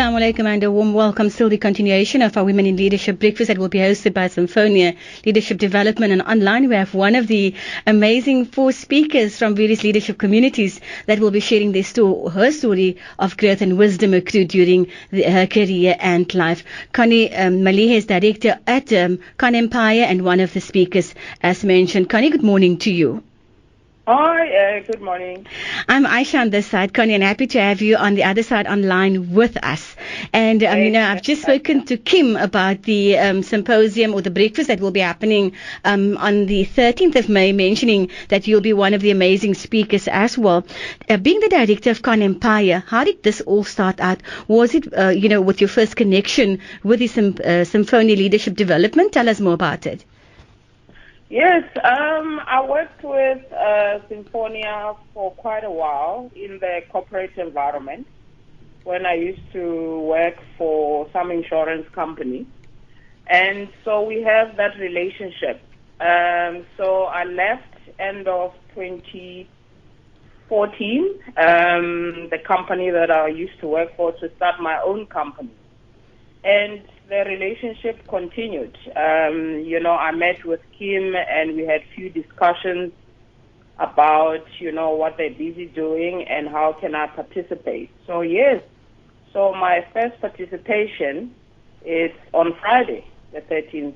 Assalamu alaikum and a warm welcome. Still the continuation of our Women in Leadership breakfast that will be hosted by Symphonia Leadership Development, and online we have one of the amazing 4 speakers from various leadership communities that will be sharing her story of growth and wisdom accrued during her career and life. Koni Maliehe is director at Konempire and one of the speakers as mentioned. Koni, good morning to you. Hi, good morning. I'm Aisha on this side, Koni, and happy to have you on the other side online with us. And, I've just spoken to Kim about the symposium or the breakfast that will be happening on the 13th of May, mentioning that you'll be one of the amazing speakers as well. Being the director of Konempire, how did this all start out? Was it, with your first connection with the Symphonia Leadership Development? Tell us more about it. Yes, I worked with Symphonia for quite a while in the corporate environment when I used to work for some insurance company. And so we have that relationship. So I left end of 2014, the company that I used to work for, to start my own company. And the relationship continued. I met with Kim and we had few discussions about, what they're busy doing and how can I participate. So yes, so my first participation is on Friday, the 13th.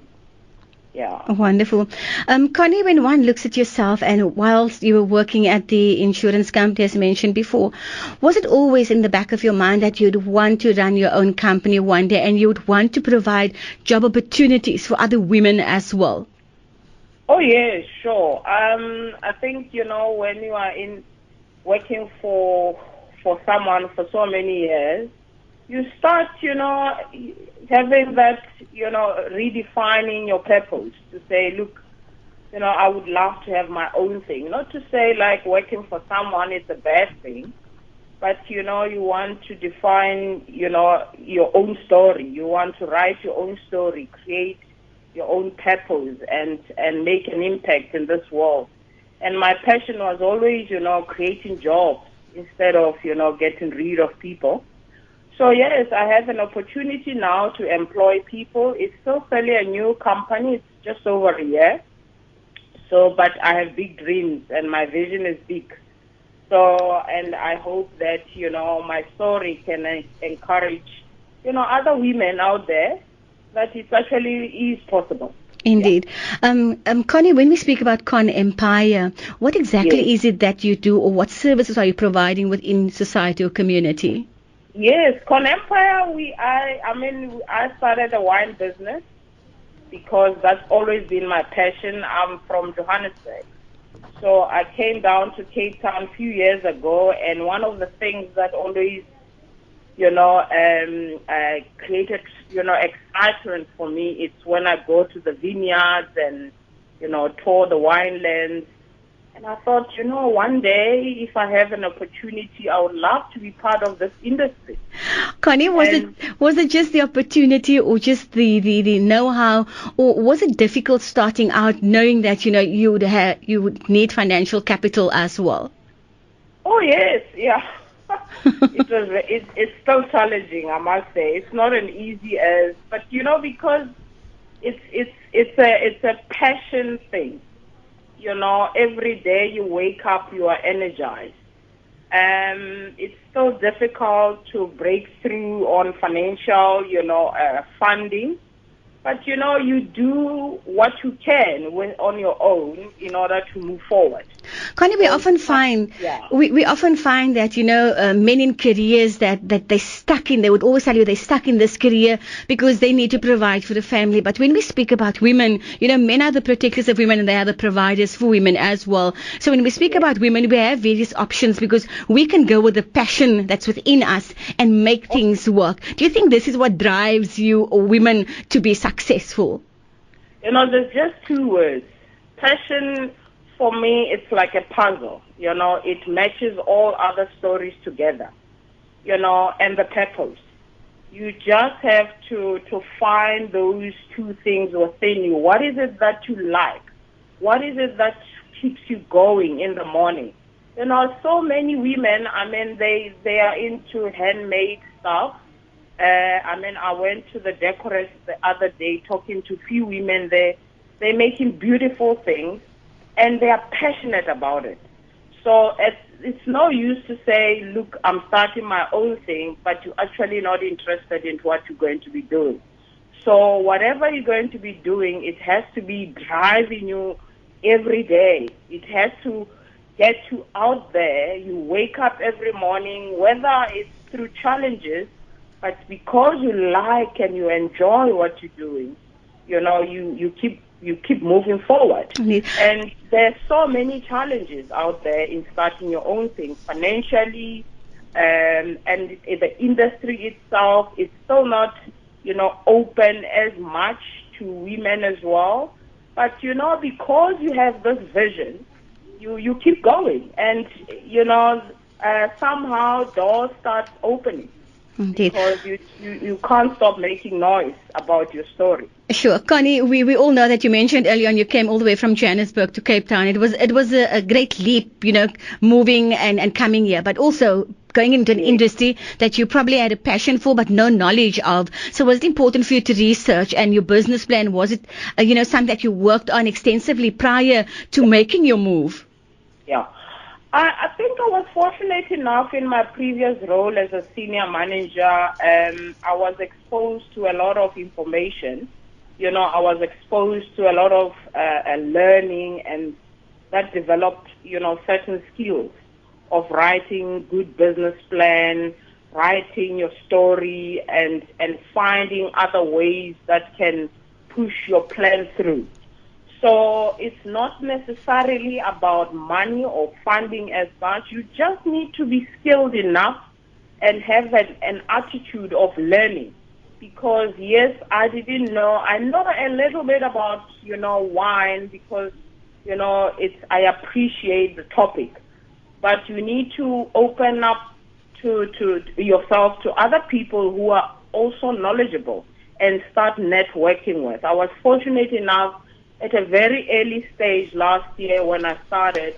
Yeah. Wonderful. Koni, when one looks at yourself and whilst you were working at the insurance company, as mentioned before, was it always in the back of your mind that you'd want to run your own company one day and you would want to provide job opportunities for other women as well? Oh, yeah, sure. I think, when you are working for someone for so many years, you start, having that, redefining your purpose to say, look, I would love to have my own thing. Not to say like working for someone is a bad thing, but, you want to define, your own story. You want to write your own story, create your own purpose and make an impact in this world. And my passion was always, creating jobs instead of, getting rid of people. So yes, I have an opportunity now to employ people. It's still fairly a new company. It's just over a year. So, but I have big dreams and my vision is big. So, and I hope that, my story can encourage, other women out there that it actually is possible. Indeed. Yeah. Koni, when we speak about Konempire, what exactly is it that you do or what services are you providing within society or community? Yes, Konempire, I started a wine business because that's always been my passion. I'm from Johannesburg. So I came down to Cape Town a few years ago, and one of the things that always, created, excitement for me, it's when I go to the vineyards and, tour the winelands. And I thought, one day, if I have an opportunity, I would love to be part of this industry. Koni, was it just the opportunity or just the know-how, or was it difficult starting out knowing that, you would need financial capital as well? Oh, yes, yeah. It's so challenging, I must say. It's not an easy but, because it's a passion thing. Every day you wake up, you are energized. It's so difficult to break through on financial, funding. But, you do what you can on your own in order to move forward. Koni, we often find that, men in careers that they're stuck in, they would always tell you they're stuck in this career because they need to provide for the family. But when we speak about women, men are the protectors of women and they are the providers for women as well. So when we speak about women, we have various options because we can go with the passion that's within us and make things work. Do you think this is what drives you or women to be successful? There's just 2 words. Passion. For me, it's like a puzzle, it matches all other stories together, and the purpose. You just have to find those 2 things within you. What is it that you like? What is it that keeps you going in the morning? So many women, they are into handmade stuff, I went to the decorist the other day talking to a few women there. They're making beautiful things, and they are passionate about it. So it's no use to say, look, I'm starting my own thing, but you're actually not interested in what you're going to be doing. So whatever you're going to be doing, it has to be driving you every day. It has to get you out there. You wake up every morning, whether it's through challenges, but because you like and you enjoy what you're doing, you keep moving forward. And there's so many challenges out there in starting your own thing financially, and the industry itself is still not, open as much to women as well. But, because you have this vision, you keep going, and, somehow doors start opening. Indeed. Because you can't stop making noise about your story. Sure. Koni, we all know that you mentioned earlier on you came all the way from Johannesburg to Cape Town. It was a great leap, moving and coming here, but also going into an industry that you probably had a passion for but no knowledge of. So was it important for you to research, and your business plan, was it, something that you worked on extensively prior to making your move? Yeah. I think I was fortunate enough in my previous role as a senior manager. I was exposed to a lot of information. I was exposed to a lot of learning, and that developed, certain skills of writing good business plan, writing your story, and finding other ways that can push your plan through. So it's not necessarily about money or funding as much. You just need to be skilled enough and have an attitude of learning. Because, yes, I didn't know. I know a little bit about, wine because, I appreciate the topic. But you need to open up to yourself to other people who are also knowledgeable and start networking with. I was fortunate enough at a very early stage last year when I started,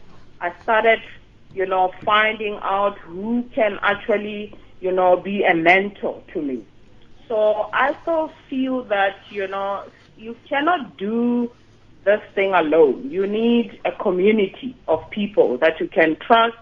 finding out who can actually, be a mentor to me. So I still feel that, you cannot do this thing alone. You need a community of people that you can trust,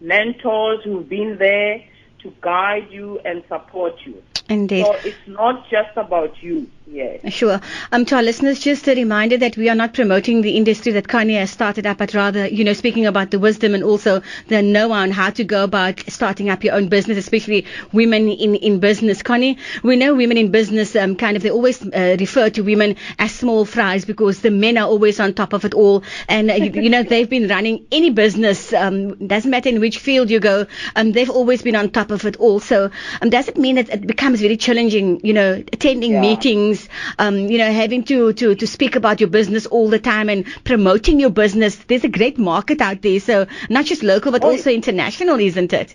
mentors who've been there to guide you and support you. Indeed. So it's not just about you. Yes. Sure. To our listeners, just a reminder that we are not promoting the industry that Koni has started up, but rather, speaking about the wisdom and also the know-how on how to go about starting up your own business, especially women in business. Koni, we know women in business, they always refer to women as small fries because the men are always on top of it all. And, they've been running any business, doesn't matter in which field you go, they've always been on top of it all. So, does it mean that it becomes very challenging, attending meetings, having to speak about your business all the time and promoting your business? There's a great market out there, so not just local but also international, isn't it?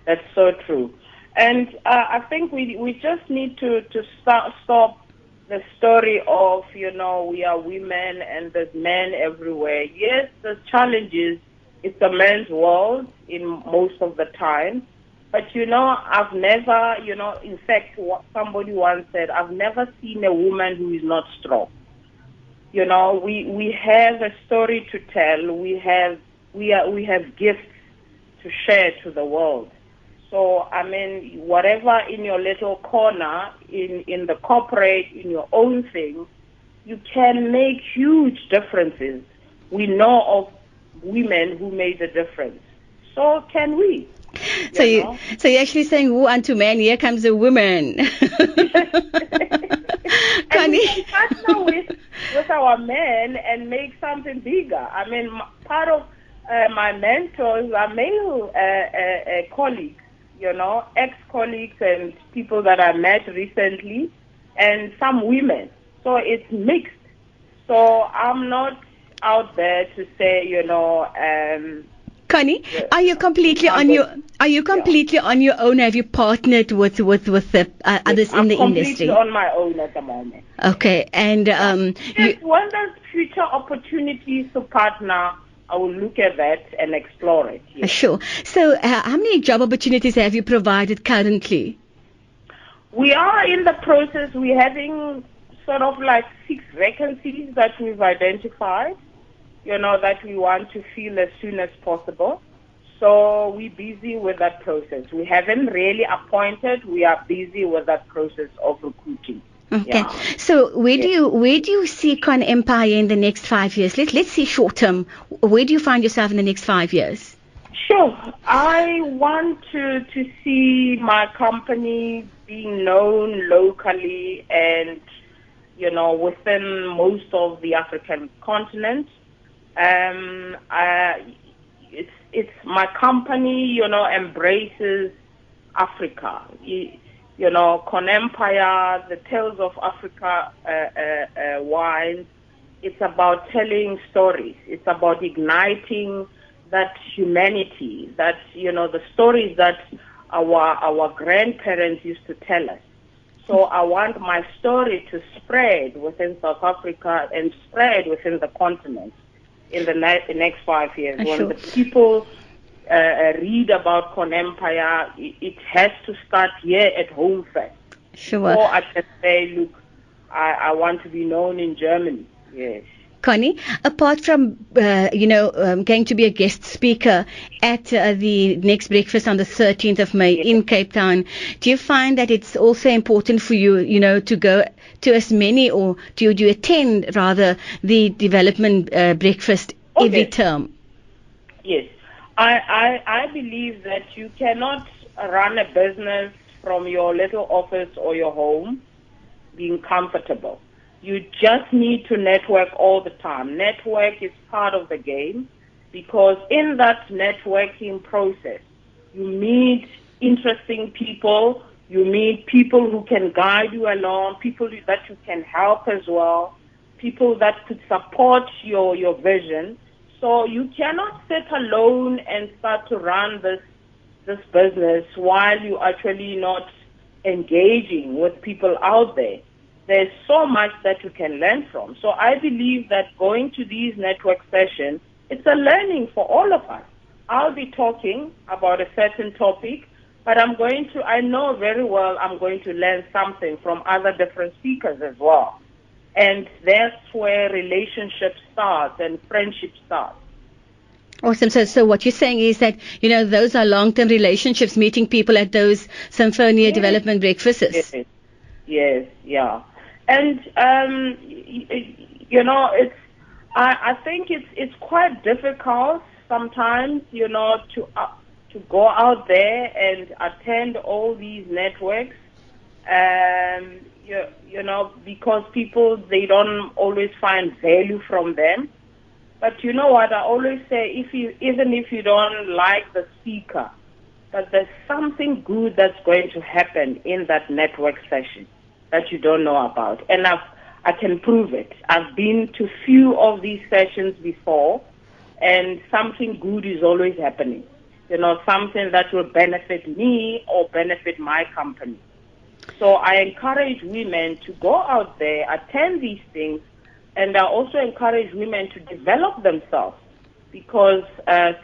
That's so true. And I think we just need to stop the story of, we are women and there's men everywhere. Yes, there's challenges. It's a man's world in most of the time. But, I've never, in fact, what somebody once said, I've never seen a woman who is not strong. We have a story to tell. We have gifts to share to the world. So, whatever in your little corner, in the corporate, in your own thing, you can make huge differences. We know of women who made a difference. So can we? So you're actually saying, woe unto man, here comes a woman. And we can partner with our men and make something bigger. Part of my mentors are male colleagues, ex-colleagues and people that I met recently, and some women. So it's mixed. So I'm not out there to say, Koni, are you completely on your own? Have you partnered with the others in the industry? I'm completely on my own at the moment. Okay, and when there's future opportunities to partner, I will look at that and explore it. Yes. Sure. So, how many job opportunities have you provided currently? We are in the process. We're having sort of like 6 vacancies that we've identified, that we want to fill as soon as possible. So we're busy with that process. We haven't really appointed. We are busy with that process of recruiting. Okay. Yeah. So where do you see Konempire in the next 5 years? Let's see short term. Where do you find yourself in the next 5 years? Sure. I want to see my company being known locally and, within most of the African continent. It's my company, embraces Africa. Konempire, the Tales of Africa wines. It's about telling stories. It's about igniting that humanity, that, the stories that our grandparents used to tell us. So I want my story to spread within South Africa and spread within the continent in the next 5 years. When the people read about Konempire, it has to start here at home first. Sure. Or I can say, look, I want to be known in Germany. Yes. Koni, apart from, going to be a guest speaker at the next breakfast on the 13th of May in Cape Town, do you find that it's also important for you, to go to as many, or do you attend, rather, the development breakfast every term? Yes. I believe that you cannot run a business from your little office or your home being comfortable. You just need to network all the time. Network is part of the game, because in that networking process, you meet interesting people, you meet people who can guide you along, people that you can help as well, people that could support your vision. So you cannot sit alone and start to run this business while you're actually not engaging with people out there. There's so much that you can learn from. So I believe that going to these network sessions, it's a learning for all of us. I'll be talking about a certain topic, but I know very well I'm going to learn something from other different speakers as well. And that's where relationships start and friendship starts. Awesome. So what you're saying is that, those are long-term relationships, meeting people at those Symphonia development breakfasts. Yes, yeah. And, I think it's quite difficult sometimes, to go out there and attend all these networks, because people, they don't always find value from them. But you know what, I always say, even if you don't like the speaker, but there's something good that's going to happen in that network session that you don't know about. And I can prove it. I've been to few of these sessions before, and something good is always happening. Something that will benefit me or benefit my company. So I encourage women to go out there, attend these things, and I also encourage women to develop themselves, because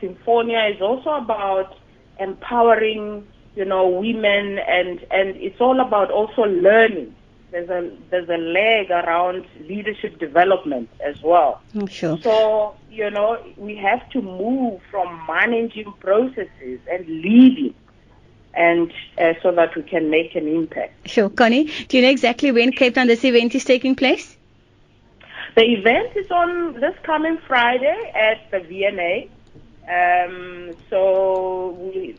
Symphonia is also about empowering, women, and it's all about also learning. There's a leg around leadership development as well. Sure. So, we have to move from managing processes and leading, and so that we can make an impact. Sure. Koni, do you know exactly when Cape Town this event is taking place? The event is on this coming Friday at the V&A.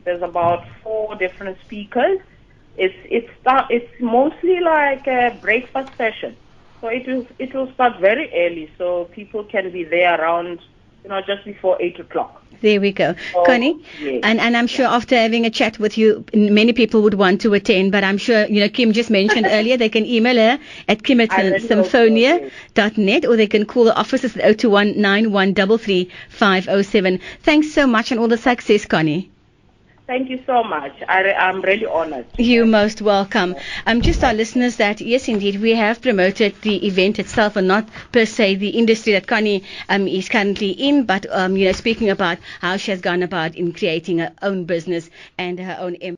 There's about 4 different speakers. It's mostly like a breakfast session. So it will start very early, so people can be there around, just before 8 o'clock. There we go. Koni, yes. And I'm sure after having a chat with you, many people would want to attend, but I'm sure, Kim just mentioned earlier, they can email her at kim@symphonia.net, or they can call the offices at 021-9133507. Thanks so much, and all the success, Koni. Thank you so much. I'm really honored. You're most welcome. Just our listeners, that yes, indeed, we have promoted the event itself and not per se the industry that Koni is currently in, but speaking about how she has gone about in creating her own business and her own empire.